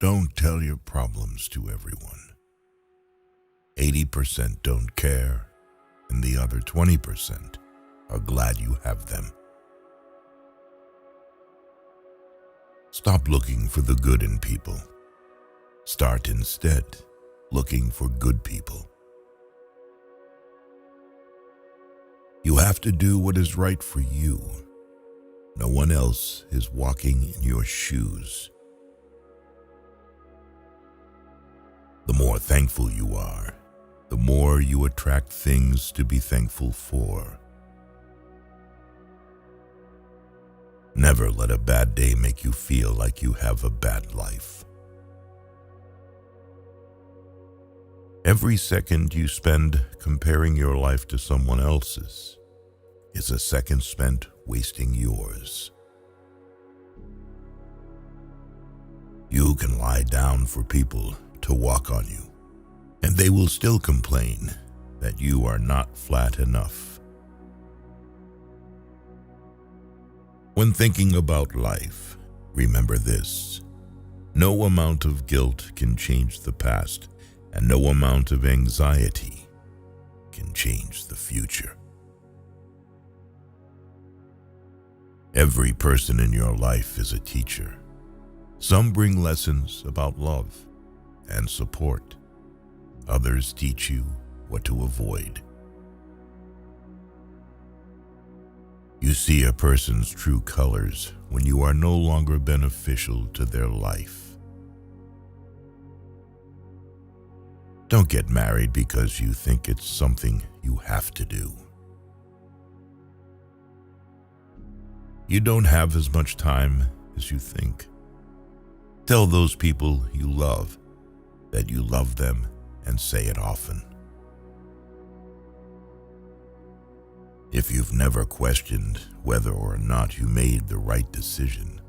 Don't tell your problems to everyone. 80% don't care, and the other 20% are glad you have them. Stop looking for the good in people. Start instead looking for good people. You have to do what is right for you. No one else is walking in your shoes. The more thankful you are, the more you attract things to be thankful for. Never let a bad day make you feel like you have a bad life. Every second you spend comparing your life to someone else's is a second spent wasting yours. You can lie down for people to walk on you, and they will still complain that you are not flat enough. When thinking about life, remember this: no amount of guilt can change the past, and no amount of anxiety can change the future. Every person in your life is a teacher. Some bring lessons about love and support. Others teach you what to avoid. You see a person's true colors when you are no longer beneficial to their life. Don't get married because you think it's something you have to do. You don't have as much time as you think. Tell those people you love that you love them, and say it often. If you've never questioned whether or not you made the right decision,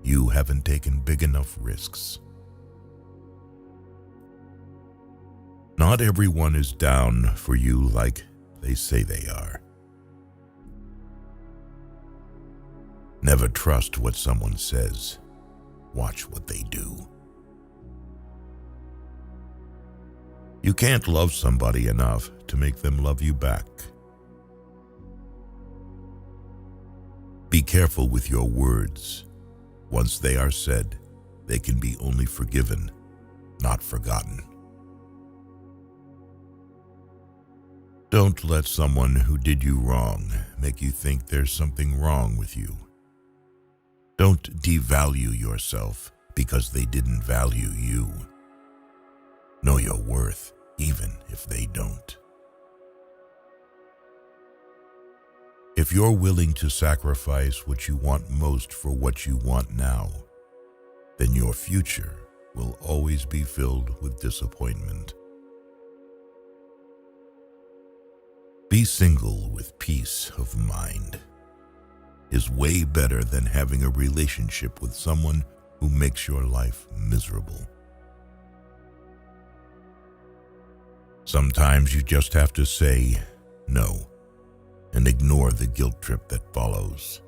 you haven't taken big enough risks. Not everyone is down for you like they say they are. Never trust what someone says. Watch what they do. You can't love somebody enough to make them love you back. Be careful with your words. Once they are said, they can be only forgiven, not forgotten. Don't let someone who did you wrong make you think there's something wrong with you. Don't devalue yourself because they didn't value you. Know your worth, even if they don't. If you're willing to sacrifice what you want most for what you want now, then your future will always be filled with disappointment. Be single with peace of mind is way better than having a relationship with someone who makes your life miserable. Sometimes you just have to say no and ignore the guilt trip that follows.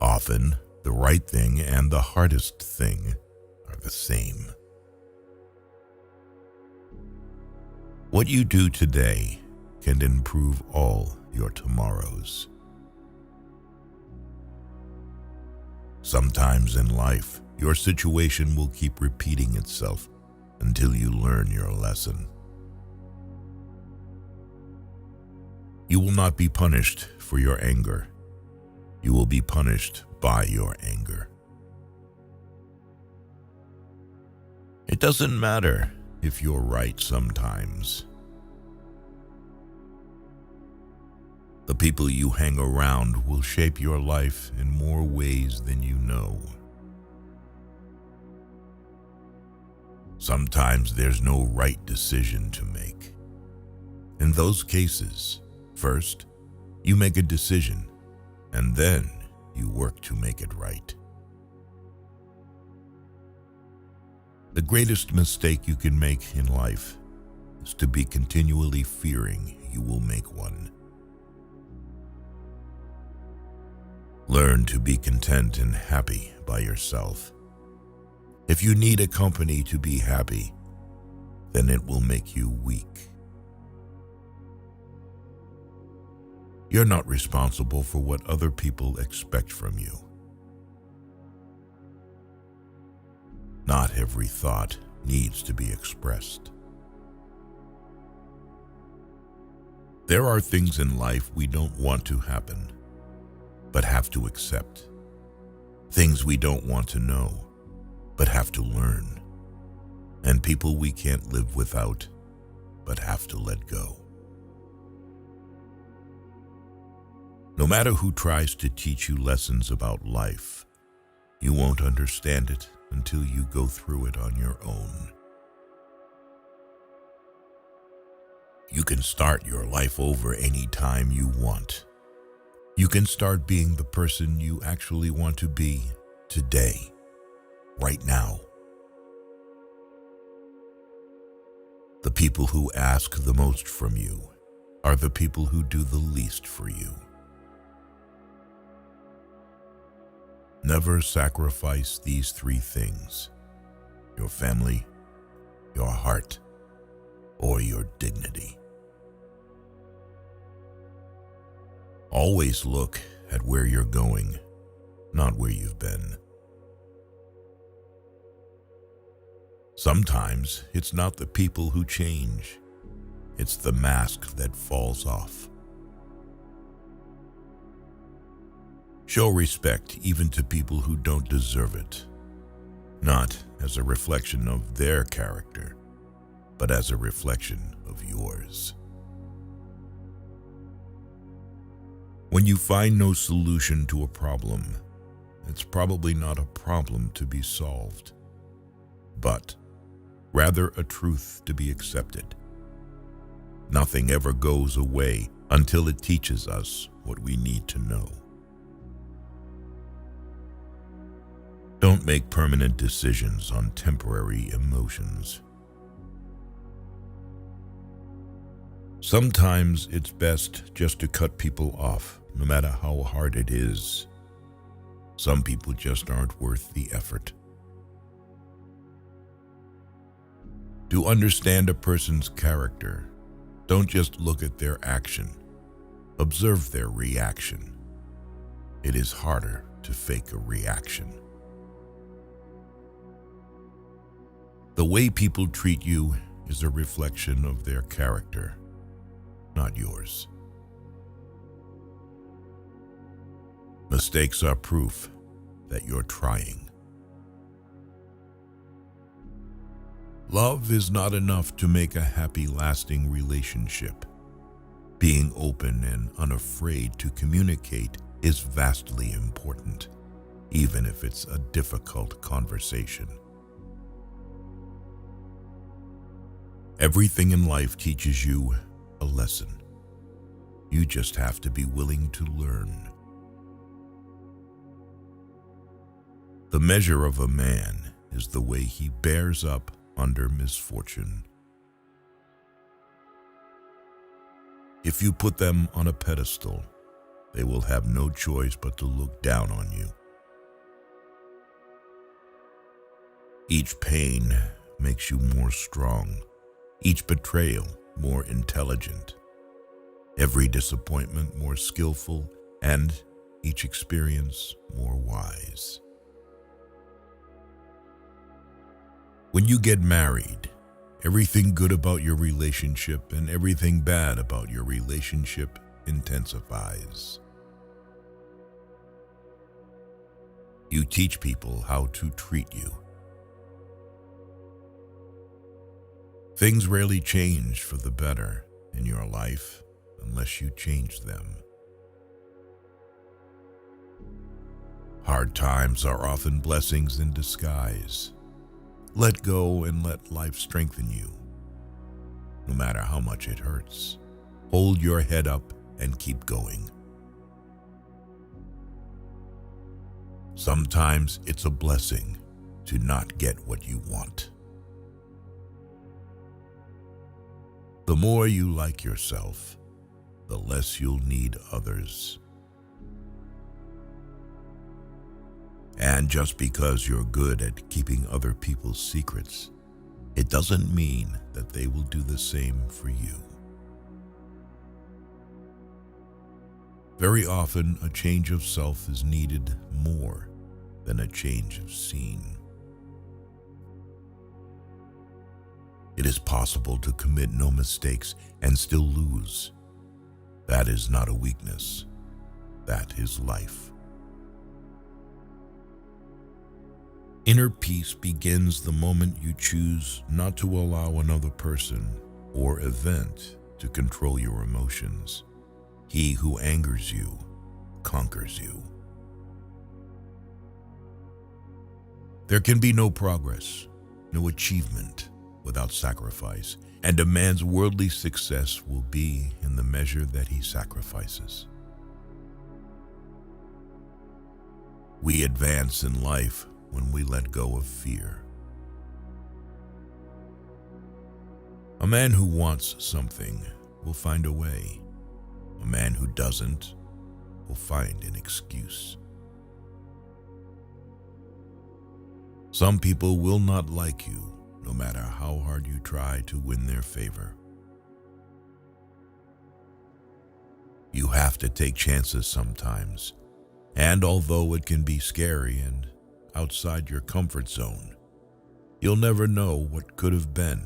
Often, the right thing and the hardest thing are the same. What you do today can improve all your tomorrows. Sometimes in life, your situation will keep repeating itself until you learn your lesson. You will not be punished for your anger. You will be punished by your anger. It doesn't matter if you're right sometimes. The people you hang around will shape your life in more ways than you know. Sometimes there's no right decision to make. In those cases, first, you make a decision, and then you work to make it right. The greatest mistake you can make in life is to be continually fearing you will make one. Learn to be content and happy by yourself. If you need a company to be happy, then it will make you weak. You're not responsible for what other people expect from you. Not every thought needs to be expressed. There are things in life we don't want to happen, but have to accept. Things we don't want to know, but have to learn. And people we can't live without, but have to let go. No matter who tries to teach you lessons about life, you won't understand it until you go through it on your own. You can start your life over anytime you want. You can start being the person you actually want to be today, right now. The people who ask the most from you are the people who do the least for you. Never sacrifice these three things: your family, your heart, or your dignity. Always look at where you're going, not where you've been. Sometimes it's not the people who change, it's the mask that falls off. Show respect even to people who don't deserve it, not as a reflection of their character, but as a reflection of yours. When you find no solution to a problem, it's probably not a problem to be solved, but rather a truth to be accepted. Nothing ever goes away until it teaches us what we need to know. Don't make permanent decisions on temporary emotions. Sometimes it's best just to cut people off, no matter how hard it is. Some people just aren't worth the effort. To understand a person's character, don't just look at their action. Observe their reaction. It is harder to fake a reaction. The way people treat you is a reflection of their character, not yours. Mistakes are proof that you're trying. Love is not enough to make a happy, lasting relationship. Being open and unafraid to communicate is vastly important, even if it's a difficult conversation. Everything in life teaches you a lesson. You just have to be willing to learn. The measure of a man is the way he bears up under misfortune. If you put them on a pedestal, they will have no choice but to look down on you. Each pain makes you more strong. Each betrayal more intelligent, every disappointment more skillful, and each experience more wise. When you get married, everything good about your relationship and everything bad about your relationship intensifies. You teach people how to treat you. Things rarely change for the better in your life unless you change them. Hard times are often blessings in disguise. Let go and let life strengthen you. No matter how much it hurts, hold your head up and keep going. Sometimes it's a blessing to not get what you want. The more you like yourself, the less you'll need others. And just because you're good at keeping other people's secrets, it doesn't mean that they will do the same for you. Very often, a change of self is needed more than a change of scene. It is possible to commit no mistakes and still lose. That is not a weakness. That is life. Inner peace begins the moment you choose not to allow another person or event to control your emotions. He who angers you conquers you. There can be no progress, no achievement without sacrifice, and a man's worldly success will be in the measure that he sacrifices. We advance in life when we let go of fear. A man who wants something will find a way. A man who doesn't will find an excuse. Some people will not like you, no matter how hard you try to win their favor. You have to take chances sometimes, and although it can be scary and outside your comfort zone, you'll never know what could have been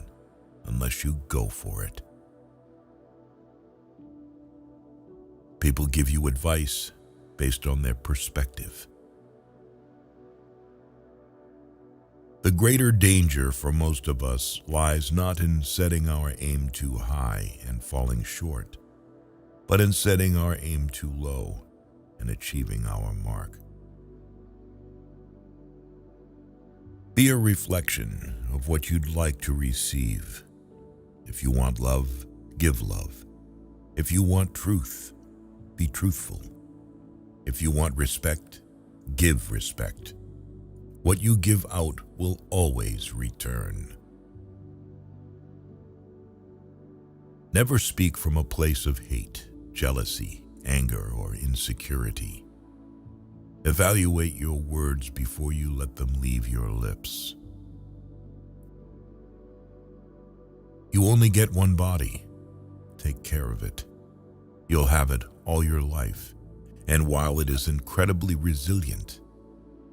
unless you go for it. People give you advice based on their perspective. The greater danger for most of us lies not in setting our aim too high and falling short, but in setting our aim too low and achieving our mark. Be a reflection of what you'd like to receive. If you want love, give love. If you want truth, be truthful. If you want respect, give respect. What you give out will always return. Never speak from a place of hate, jealousy, anger, or insecurity. Evaluate your words before you let them leave your lips. You only get one body. Take care of it. You'll have it all your life, and while it is incredibly resilient,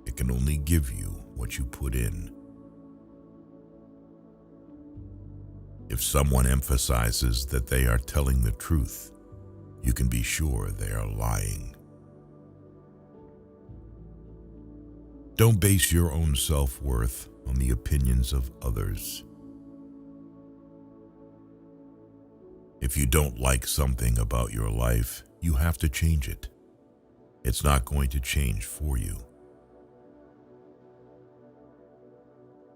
it can only give you what you put in. If someone emphasizes that they are telling the truth, you can be sure they are lying. Don't base your own self-worth on the opinions of others. If you don't like something about your life, you have to change it. It's not going to change for you.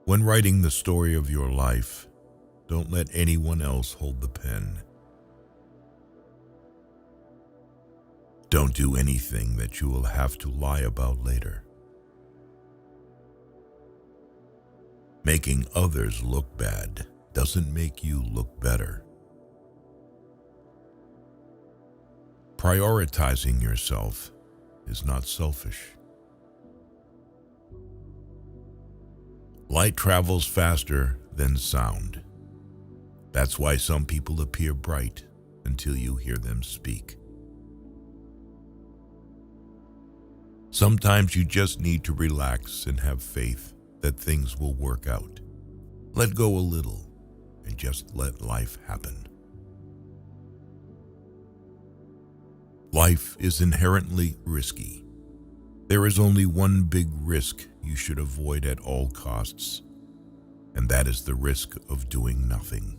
When writing the story of your life, don't let anyone else hold the pen. Don't do anything that you will have to lie about later. Making others look bad doesn't make you look better. Prioritizing yourself is not selfish. Light travels faster than sound. That's why some people appear bright until you hear them speak. Sometimes you just need to relax and have faith that things will work out. Let go a little and just let life happen. Life is inherently risky. There is only one big risk you should avoid at all costs, and that is the risk of doing nothing.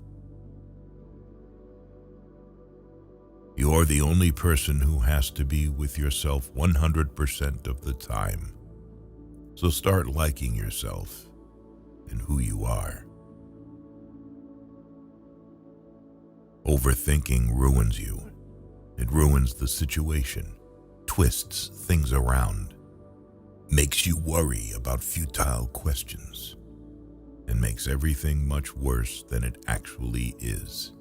You're the only person who has to be with yourself 100% of the time. So start liking yourself and who you are. Overthinking ruins you. It ruins the situation, twists things around, makes you worry about futile questions, and makes everything much worse than it actually is.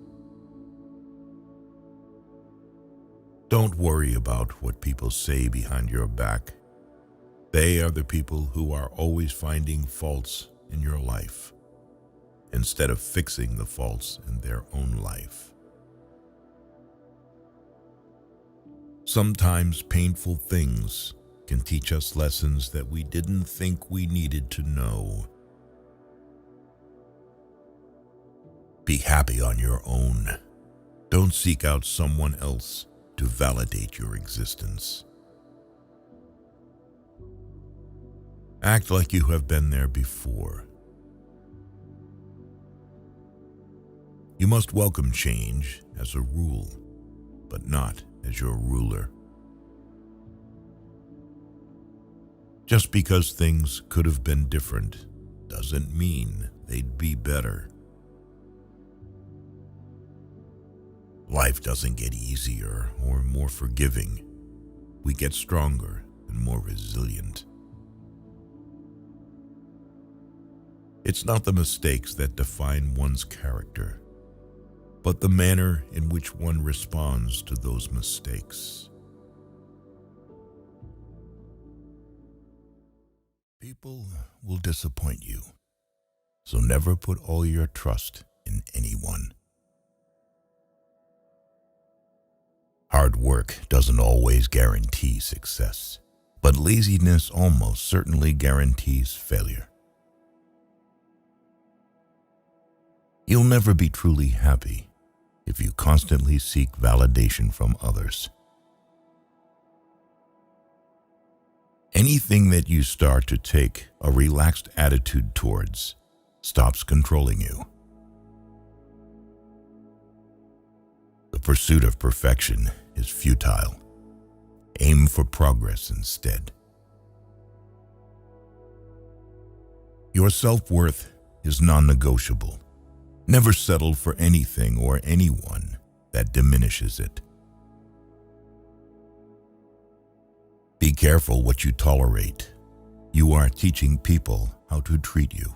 Don't worry about what people say behind your back. They are the people who are always finding faults in your life instead of fixing the faults in their own life. Sometimes painful things can teach us lessons that we didn't think we needed to know. Be happy on your own. Don't seek out someone else to validate your existence. Act like you have been there before. You must welcome change as a rule, but not as your ruler. Just because things could have been different doesn't mean they'd be better. Life doesn't get easier or more forgiving. We get stronger and more resilient. It's not the mistakes that define one's character, but the manner in which one responds to those mistakes. People will disappoint you, so never put all your trust in anyone. Hard work doesn't always guarantee success, but laziness almost certainly guarantees failure. You'll never be truly happy if you constantly seek validation from others. Anything that you start to take a relaxed attitude towards stops controlling you. The pursuit of perfection is futile. Aim for progress instead. Your self-worth is non-negotiable. Never settle for anything or anyone that diminishes it. Be careful what you tolerate. You are teaching people how to treat you.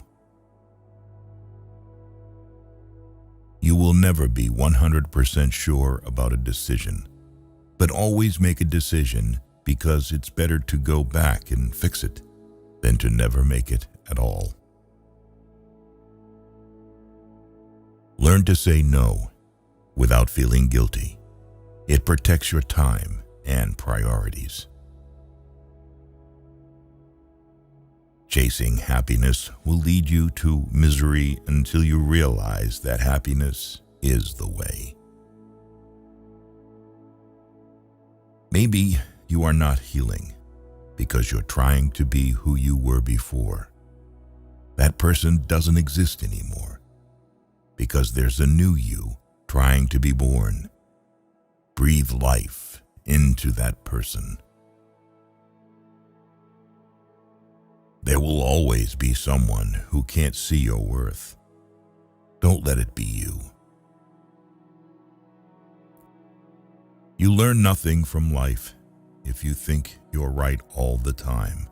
You will never be 100% sure about a decision, but always make a decision because it's better to go back and fix it than to never make it at all. Learn to say no without feeling guilty. It protects your time and priorities. Chasing happiness will lead you to misery until you realize that happiness is the way. Maybe you are not healing because you're trying to be who you were before. That person doesn't exist anymore because there's a new you trying to be born. Breathe life into that person. There will always be someone who can't see your worth. Don't let it be you. You learn nothing from life if you think you're right all the time.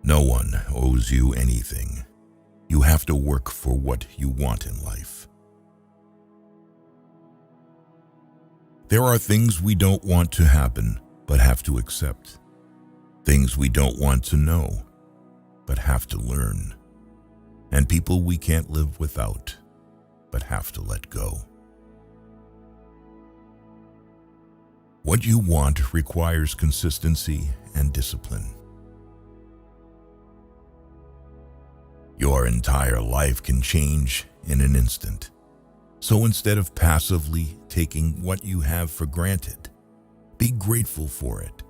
No one owes you anything. You have to work for what you want in life. There are things we don't want to happen, but have to accept. Things we don't want to know, but have to learn. And people we can't live without, but have to let go. What you want requires consistency and discipline. Your entire life can change in an instant. So instead of passively taking what you have for granted, be grateful for it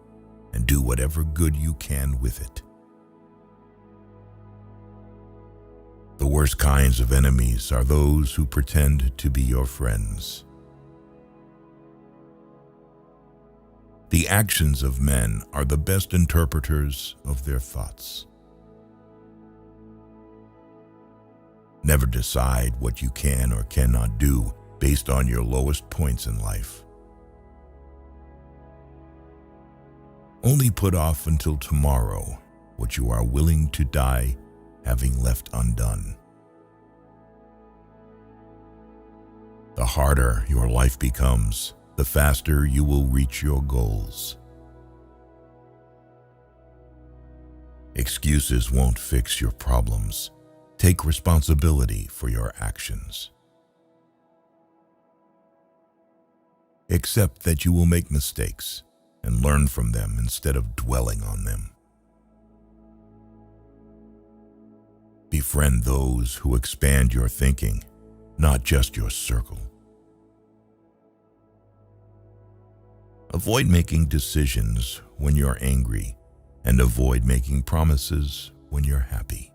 and do whatever good you can with it. The worst kinds of enemies are those who pretend to be your friends. The actions of men are the best interpreters of their thoughts. Never decide what you can or cannot do based on your lowest points in life. Only put off until tomorrow what you are willing to die having left undone. The harder your life becomes, the faster you will reach your goals. Excuses won't fix your problems. Take responsibility for your actions. Accept that you will make mistakes and learn from them instead of dwelling on them. Befriend those who expand your thinking, not just your circle. Avoid making decisions when you're angry, and avoid making promises when you're happy.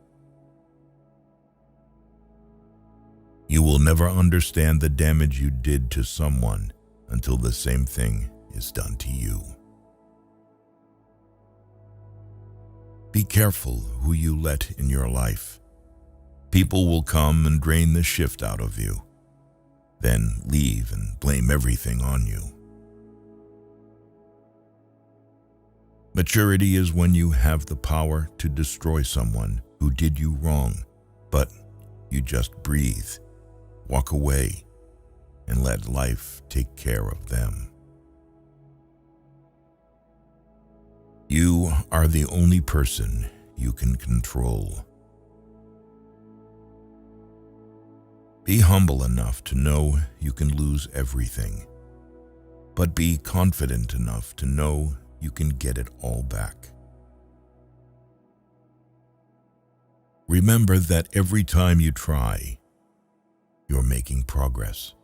You will never understand the damage you did to someone until the same thing is done to you. Be careful who you let in your life. People will come and drain the shift out of you, then leave and blame everything on you. Maturity is when you have the power to destroy someone who did you wrong, but you just breathe, walk away, and let life take care of them. You are the only person you can control. Be humble enough to know you can lose everything, but be confident enough to know you can get it all back. Remember that every time you try, you're making progress.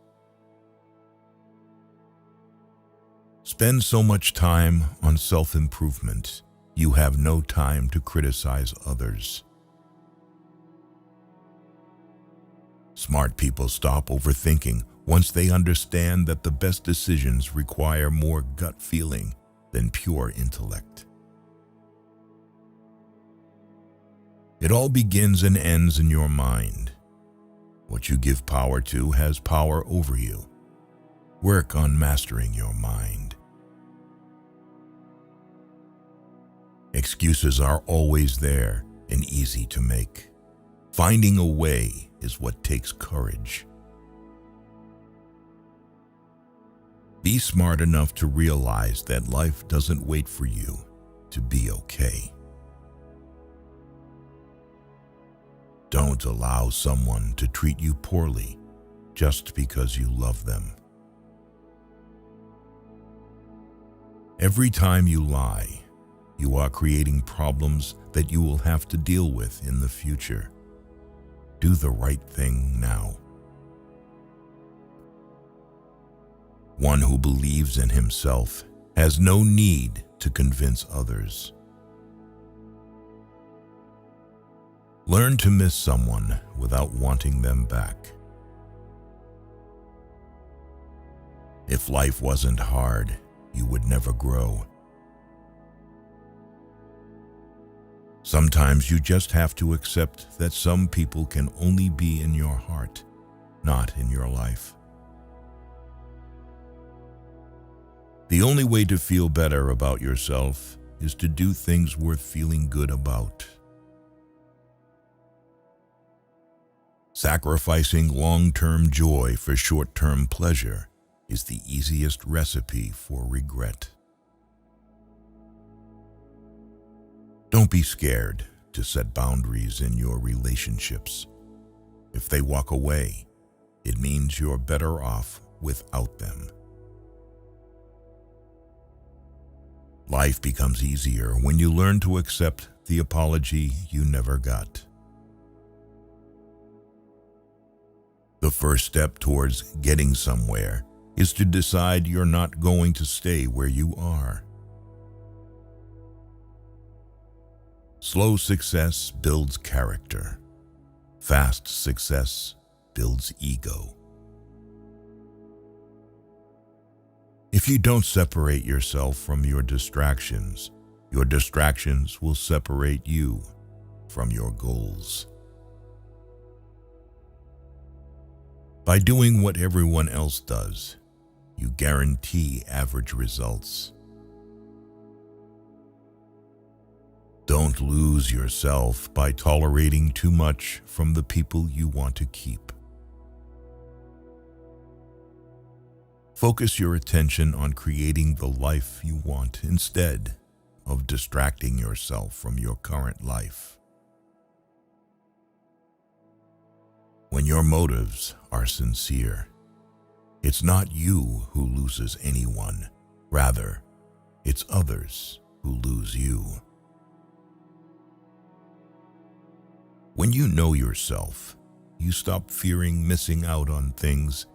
Spend so much time on self-improvement, you have no time to criticize others. Smart people stop overthinking once they understand that the best decisions require more gut feeling than pure intellect. It all begins and ends in your mind. What you give power to has power over you. Work on mastering your mind. Excuses are always there and easy to make. Finding a way is what takes courage. Be smart enough to realize that life doesn't wait for you to be okay. Don't allow someone to treat you poorly just because you love them. Every time you lie, you are creating problems that you will have to deal with in the future. Do the right thing now. One who believes in himself has no need to convince others. Learn to miss someone without wanting them back. If life wasn't hard, you would never grow. Sometimes you just have to accept that some people can only be in your heart, not in your life. The only way to feel better about yourself is to do things worth feeling good about. Sacrificing long-term joy for short-term pleasure is the easiest recipe for regret. Don't be scared to set boundaries in your relationships. If they walk away, it means you're better off without them. Life becomes easier when you learn to accept the apology you never got. The first step towards getting somewhere is to decide you're not going to stay where you are. Slow success builds character. Fast success builds ego. If you don't separate yourself from your distractions will separate you from your goals. By doing what everyone else does, you guarantee average results. Don't lose yourself by tolerating too much from the people you want to keep. Focus your attention on creating the life you want instead of distracting yourself from your current life. When your motives are sincere, it's not you who loses anyone. Rather, it's others who lose you. When you know yourself, you stop fearing missing out on things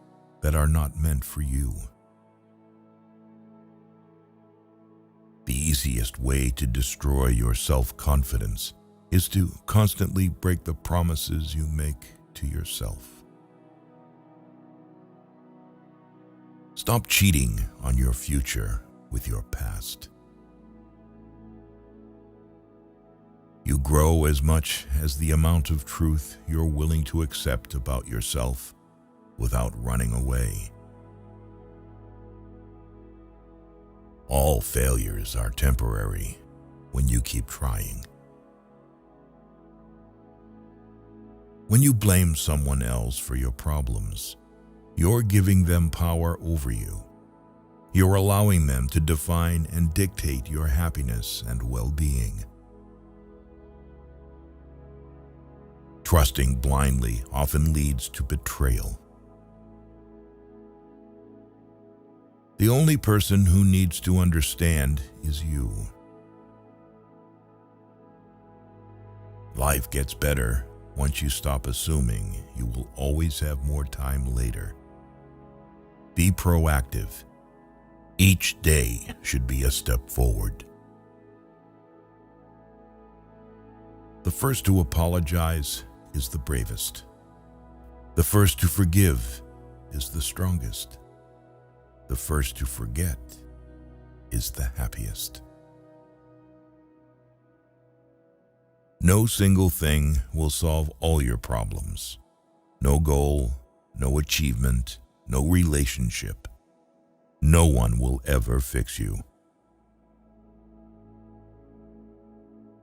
that are not meant for you. The easiest way to destroy your self-confidence is to constantly break the promises you make to yourself. Stop cheating on your future with your past. You grow as much as the amount of truth you're willing to accept about yourself without running away. All failures are temporary when you keep trying. When you blame someone else for your problems, you're giving them power over you. You're allowing them to define and dictate your happiness and well-being. Trusting blindly often leads to betrayal. The only person who needs to understand is you. Life gets better once you stop assuming you will always have more time later. Be proactive. Each day should be a step forward. The first to apologize is the bravest. The first to forgive is the strongest. The first to forget is the happiest. No single thing will solve all your problems. No goal, no achievement, no relationship. No one will ever fix you.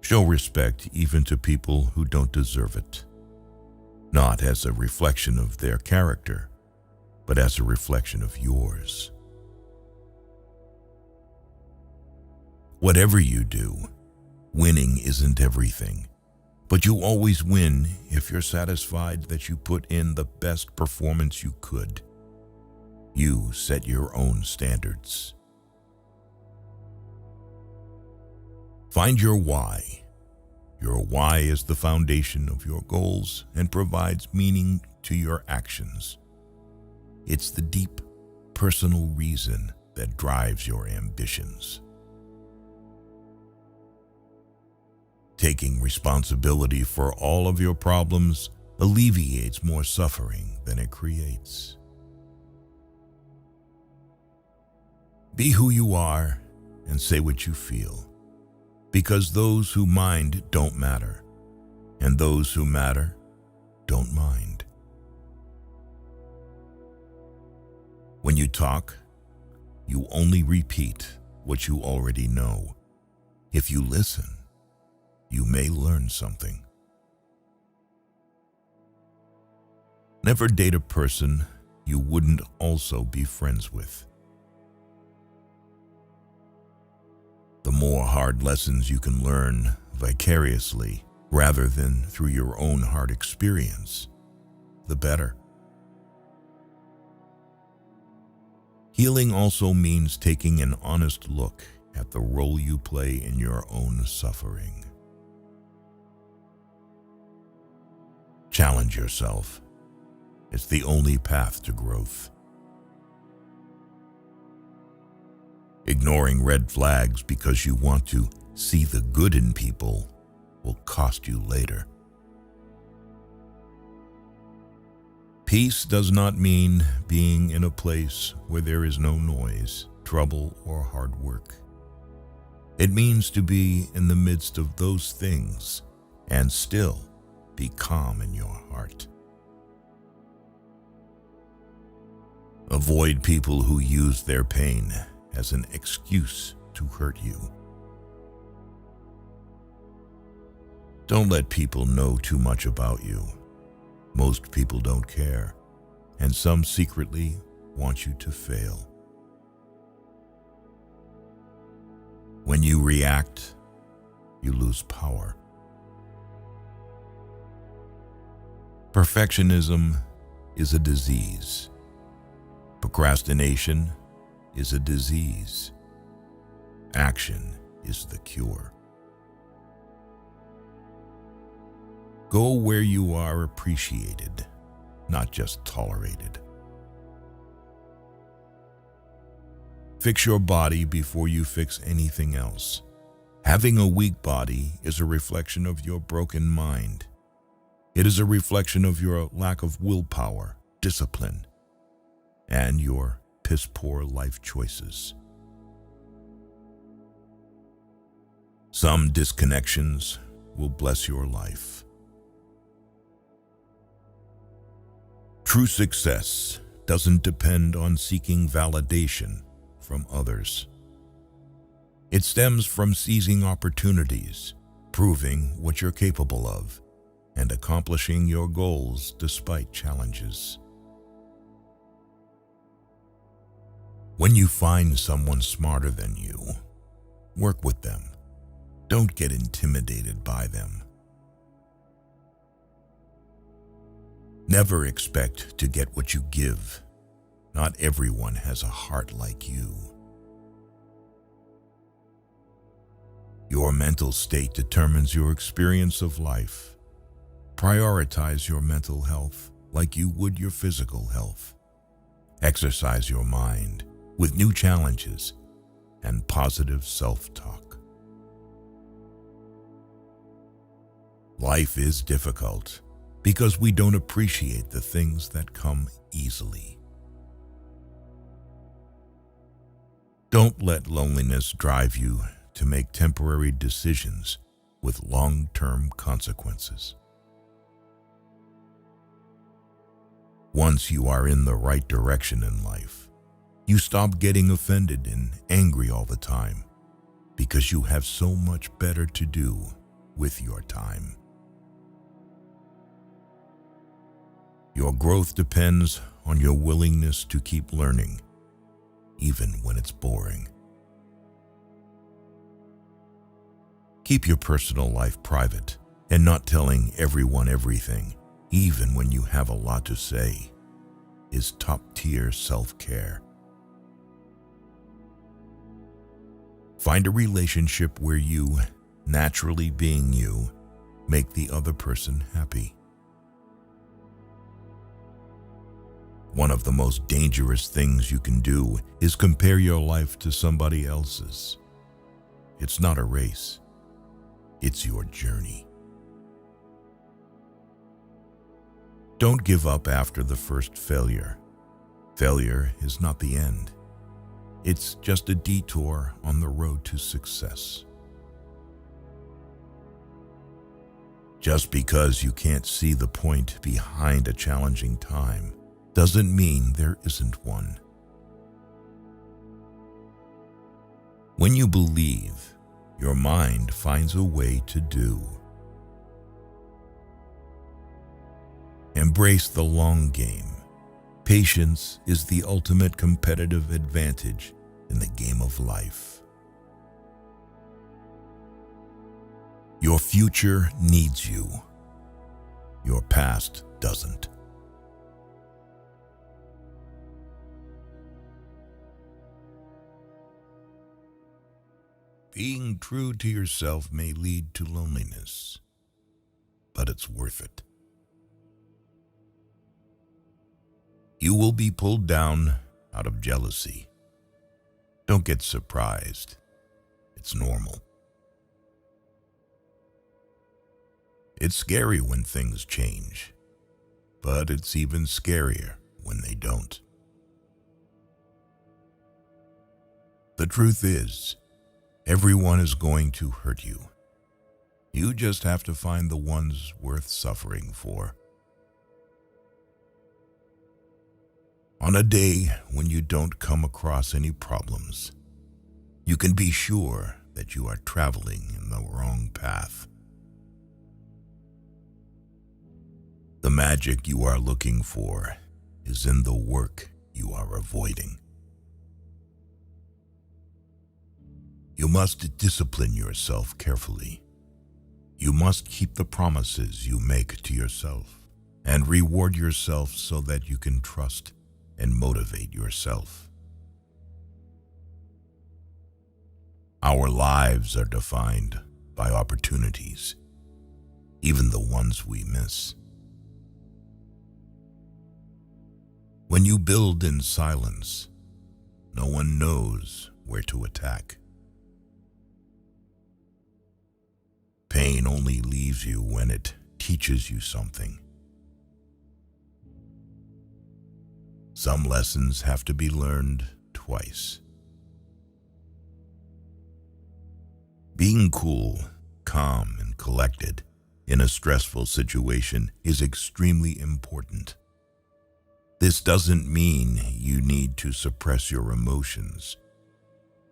Show respect even to people who don't deserve it, not as a reflection of their character, but as a reflection of yours. Whatever you do, winning isn't everything, but you always win if you're satisfied that you put in the best performance you could. You set your own standards. Find your why. Your why is the foundation of your goals and provides meaning to your actions. It's the deep, personal reason that drives your ambitions. Taking responsibility for all of your problems alleviates more suffering than it creates. Be who you are and say what you feel, because those who mind don't matter, and those who matter don't mind. When you talk, you only repeat what you already know. If you listen, you may learn something. Never date a person you wouldn't also be friends with. The more hard lessons you can learn vicariously rather than through your own hard experience, the better. Healing also means taking an honest look at the role you play in your own suffering. Challenge yourself. It's the only path to growth. Ignoring red flags because you want to see the good in people will cost you later. Peace does not mean being in a place where there is no noise, trouble, or hard work. It means to be in the midst of those things and still be calm in your heart. Avoid people who use their pain as an excuse to hurt you. Don't let people know too much about you. Most people don't care, and some secretly want you to fail. When you react, you lose power. Perfectionism is a disease. Procrastination is a disease. Action is the cure. Go where you are appreciated, not just tolerated. Fix your body before you fix anything else. Having a weak body is a reflection of your broken mind. It is a reflection of your lack of willpower, discipline, and your piss-poor life choices. Some disconnections will bless your life. True success doesn't depend on seeking validation from others. It stems from seizing opportunities, proving what you're capable of, and accomplishing your goals despite challenges. When you find someone smarter than you, work with them. Don't get intimidated by them. Never expect to get what you give. Not everyone has a heart like you. Your mental state determines your experience of life. Prioritize your mental health like you would your physical health. Exercise your mind with new challenges and positive self-talk. Life is difficult because we don't appreciate the things that come easily. Don't let loneliness drive you to make temporary decisions with long-term consequences. Once you are in the right direction in life, you stop getting offended and angry all the time because you have so much better to do with your time. Your growth depends on your willingness to keep learning, even when it's boring. Keep your personal life private and not telling everyone everything, even when you have a lot to say, is top-tier self-care. Find a relationship where you, naturally being you, make the other person happy. One of the most dangerous things you can do is compare your life to somebody else's. It's not a race. It's your journey. Don't give up after the first failure. Failure is not the end. It's just a detour on the road to success. Just because you can't see the point behind a challenging time doesn't mean there isn't one. When you believe, your mind finds a way to do. Embrace the long game. Patience is the ultimate competitive advantage in the game of life. Your future needs you. Your past doesn't. Being true to yourself may lead to loneliness, but it's worth it. You will be pulled down out of jealousy. Don't get surprised. It's normal. It's scary when things change, but it's even scarier when they don't. The truth is, everyone is going to hurt you. You just have to find the ones worth suffering for. On a day when you don't come across any problems, you can be sure that you are traveling in the wrong path. The magic you are looking for is in the work you are avoiding. You must discipline yourself carefully. You must keep the promises you make to yourself and reward yourself so that you can trust and motivate yourself. Our lives are defined by opportunities, even the ones we miss. When you build in silence, no one knows where to attack. Pain only leaves you when it teaches you something. Some lessons have to be learned twice. Being cool, calm, and collected in a stressful situation is extremely important. This doesn't mean you need to suppress your emotions.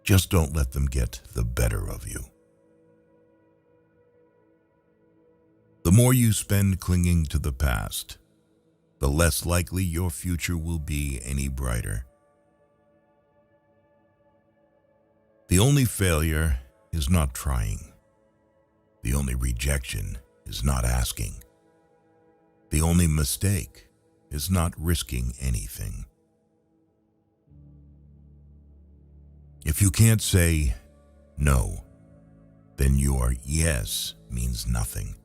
Just don't let them get the better of you. The more you spend clinging to the past, the less likely your future will be any brighter. The only failure is not trying. The only rejection is not asking. The only mistake is not risking anything. If you can't say no, then your yes means nothing.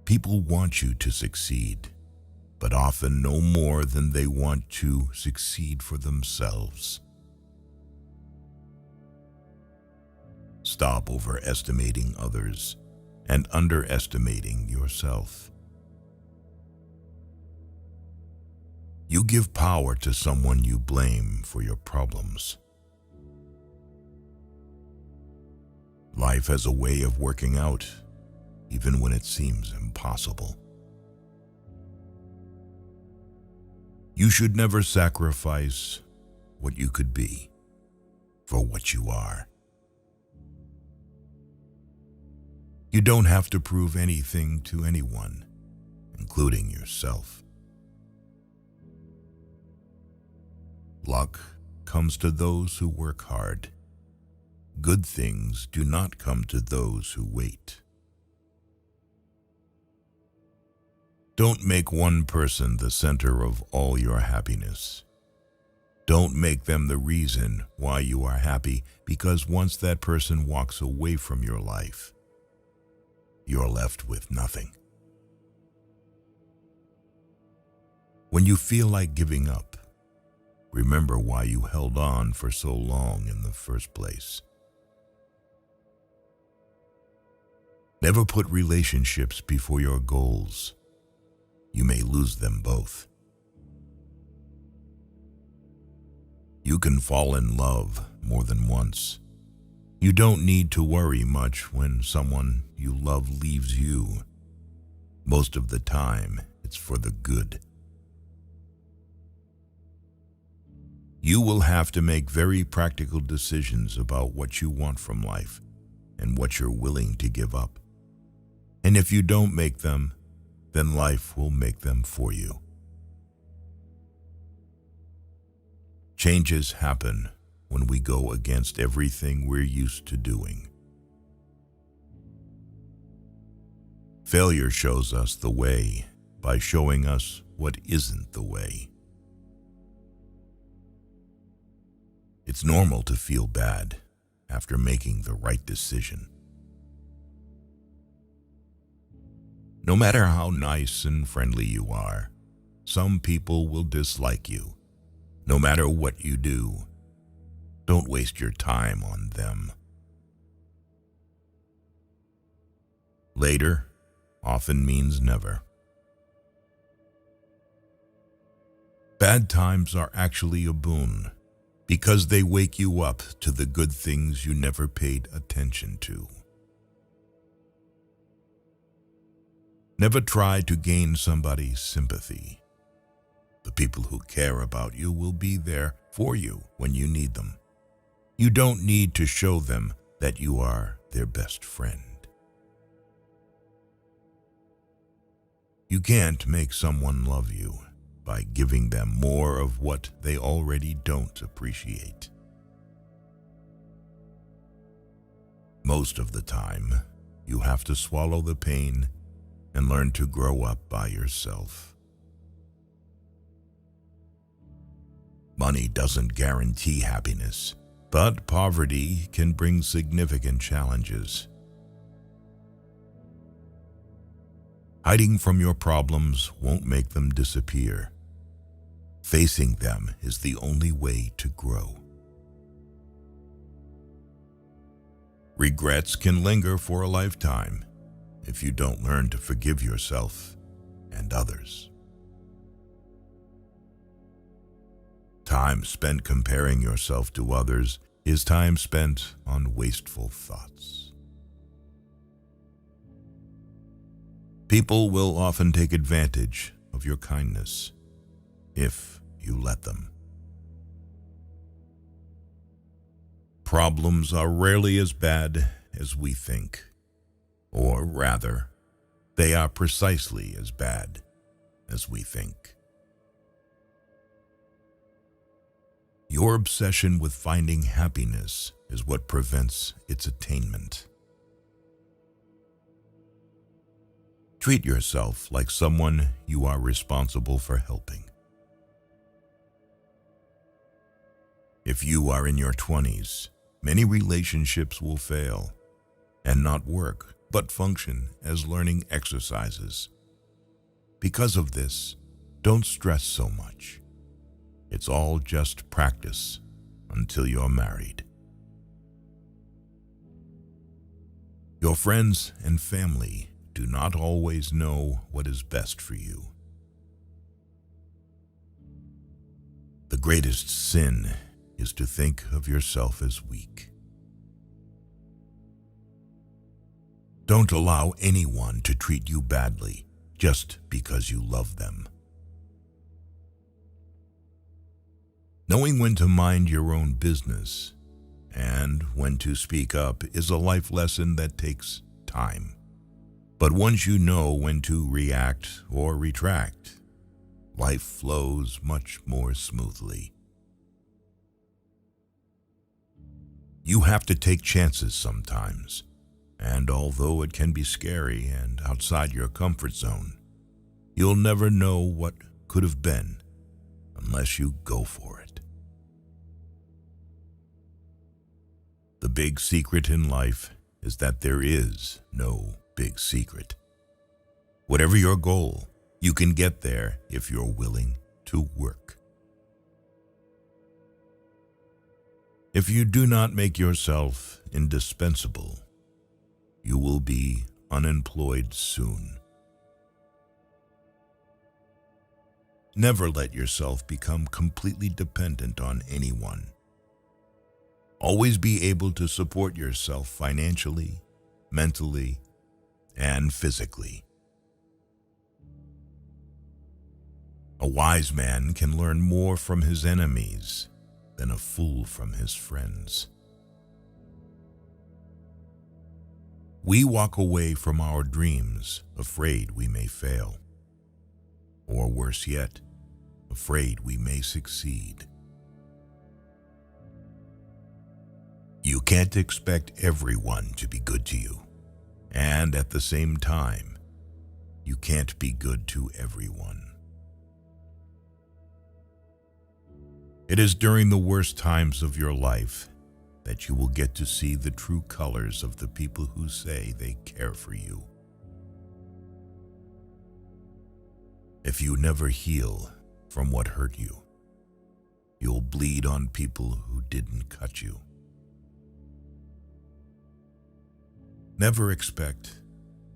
People want you to succeed, but often no more than they want to succeed for themselves. Stop overestimating others and underestimating yourself. You give power to someone you blame for your problems. Life has a way of working out, even when it seems impossible. You should never sacrifice what you could be for what you are. You don't have to prove anything to anyone, including yourself. Luck comes to those who work hard. Good things do not come to those who wait. Don't make one person the center of all your happiness. Don't make them the reason why you are happy, because once that person walks away from your life, you're left with nothing. When you feel like giving up, remember why you held on for so long in the first place. Never put relationships before your goals. You may lose them both. You can fall in love more than once. You don't need to worry much when someone you love leaves you. Most of the time, it's for the good. You will have to make very practical decisions about what you want from life and what you're willing to give up. And if you don't make them, then life will make them for you. Changes happen when we go against everything we're used to doing. Failure shows us the way by showing us what isn't the way. It's normal to feel bad after making the right decision. No matter how nice and friendly you are, some people will dislike you. No matter what you do, don't waste your time on them. Later often means never. Bad times are actually a boon because they wake you up to the good things you never paid attention to. Never try to gain somebody's sympathy. The people who care about you will be there for you when you need them. You don't need to show them that you are their best friend. You can't make someone love you by giving them more of what they already don't appreciate. Most of the time, you have to swallow the pain and learn to grow up by yourself. Money doesn't guarantee happiness, but poverty can bring significant challenges. Hiding from your problems won't make them disappear. Facing them is the only way to grow. Regrets can linger for a lifetime if you don't learn to forgive yourself and others. Time spent comparing yourself to others is time spent on wasteful thoughts. People will often take advantage of your kindness if you let them. Problems are rarely as bad as we think, or rather, they are precisely as bad as we think. Your obsession with finding happiness is what prevents its attainment. Treat yourself like someone you are responsible for helping. If you are in your 20s, many relationships will fail and not work, but function as learning exercises. Because of this, don't stress so much. It's all just practice until you're married. Your friends and family do not always know what is best for you. The greatest sin is to think of yourself as weak. Don't allow anyone to treat you badly just because you love them. Knowing when to mind your own business and when to speak up is a life lesson that takes time. But once you know when to react or retract, life flows much more smoothly. You have to take chances sometimes, and although it can be scary and outside your comfort zone, you'll never know what could have been unless you go for it. The big secret in life is that there is no big secret. Whatever your goal, you can get there if you're willing to work. If you do not make yourself indispensable, you will be unemployed soon. Never let yourself become completely dependent on anyone. Always be able to support yourself financially, mentally, and physically. A wise man can learn more from his enemies than a fool from his friends. We walk away from our dreams afraid we may fail, or worse yet, afraid we may succeed. You can't expect everyone to be good to you, and at the same time, you can't be good to everyone. It is during the worst times of your life that you will get to see the true colors of the people who say they care for you. If you never heal from what hurt you, you'll bleed on people who didn't cut you. Never expect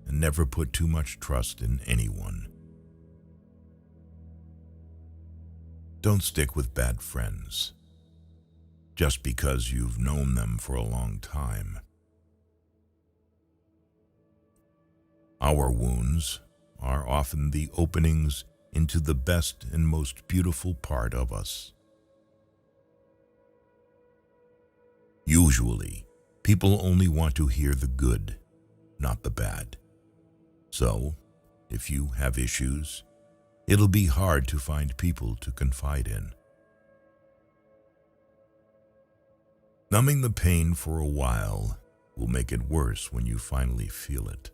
and never put too much trust in anyone. Don't stick with bad friends just because you've known them for a long time. Our wounds are often the openings into the best and most beautiful part of us. Usually, people only want to hear the good, not the bad. So, if you have issues, it'll be hard to find people to confide in. Numbing the pain for a while will make it worse when you finally feel it.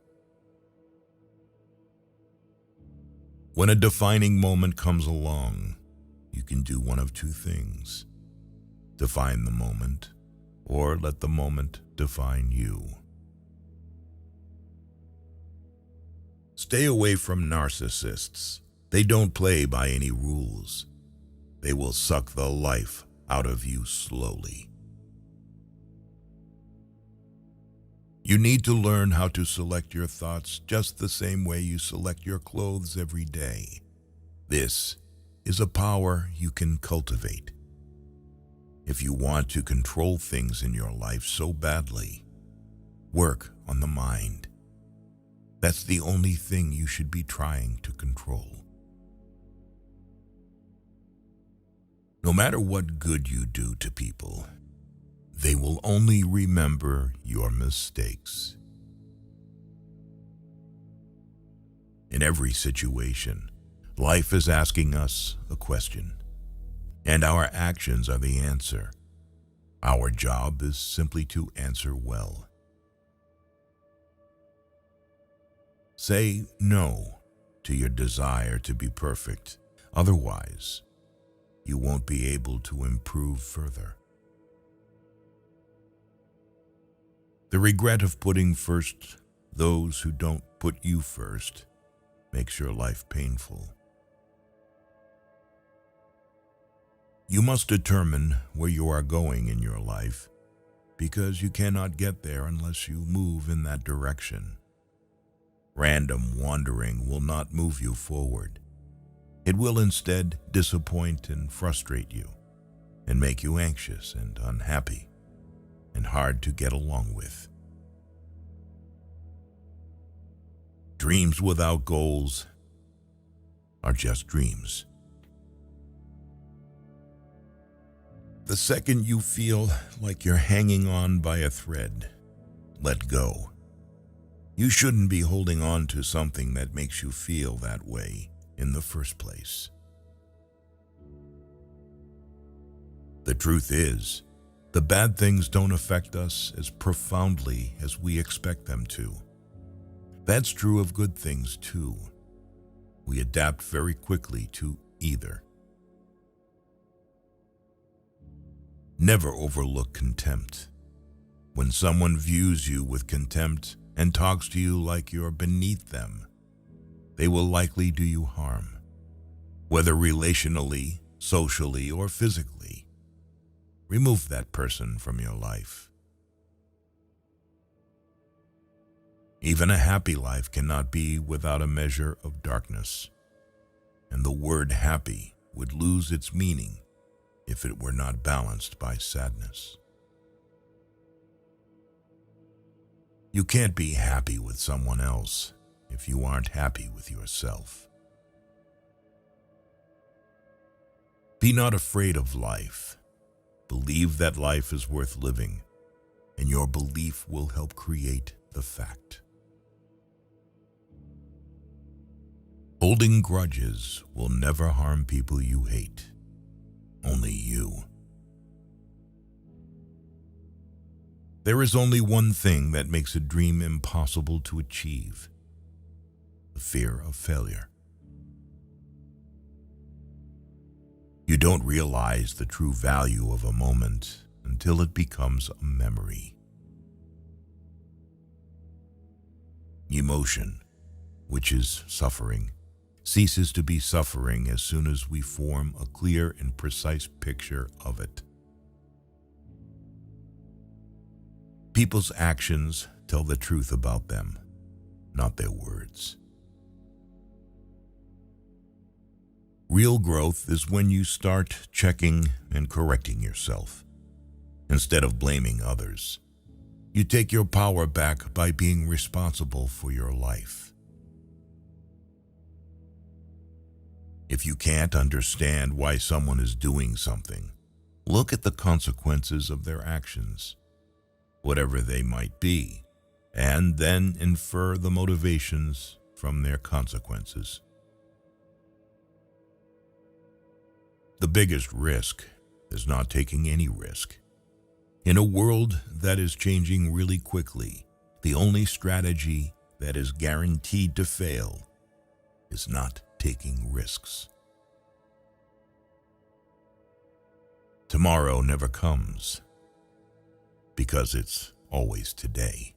When a defining moment comes along, you can do one of two things: define the moment, or let the moment define you. Stay away from narcissists. They don't play by any rules. They will suck the life out of you slowly. You need to learn how to select your thoughts just the same way you select your clothes every day. This is a power you can cultivate. If you want to control things in your life so badly, work on the mind. That's the only thing you should be trying to control. No matter what good you do to people, they will only remember your mistakes. In every situation, life is asking us a question, and our actions are the answer. Our job is simply to answer well. Say no to your desire to be perfect. Otherwise, you won't be able to improve further. The regret of putting first those who don't put you first makes your life painful. You must determine where you are going in your life, because you cannot get there unless you move in that direction. Random wandering will not move you forward. It will instead disappoint and frustrate you, and make you anxious and unhappy, and hard to get along with. Dreams without goals are just dreams. The second you feel like you're hanging on by a thread, let go. You shouldn't be holding on to something that makes you feel that way in the first place. The truth is, the bad things don't affect us as profoundly as we expect them to. That's true of good things too. We adapt very quickly to either. Never overlook contempt. When someone views you with contempt and talks to you like you're beneath them, they will likely do you harm, whether relationally, socially, or physically. Remove that person from your life. Even a happy life cannot be without a measure of darkness, and the word happy would lose its meaning if it were not balanced by sadness. You can't be happy with someone else if you aren't happy with yourself. Be not afraid of life. Believe that life is worth living, and your belief will help create the fact. Holding grudges will never harm people you hate, only you. There is only one thing that makes a dream impossible to achieve: the fear of failure. You don't realize the true value of a moment until it becomes a memory. Emotion, which is suffering, ceases to be suffering as soon as we form a clear and precise picture of it. People's actions tell the truth about them, not their words. Real growth is when you start checking and correcting yourself. Instead of blaming others, you take your power back by being responsible for your life. If you can't understand why someone is doing something, look at the consequences of their actions, whatever they might be, and then infer the motivations from their consequences. The biggest risk is not taking any risk. In a world that is changing really quickly, the only strategy that is guaranteed to fail is not taking risks. Tomorrow never comes because it's always today.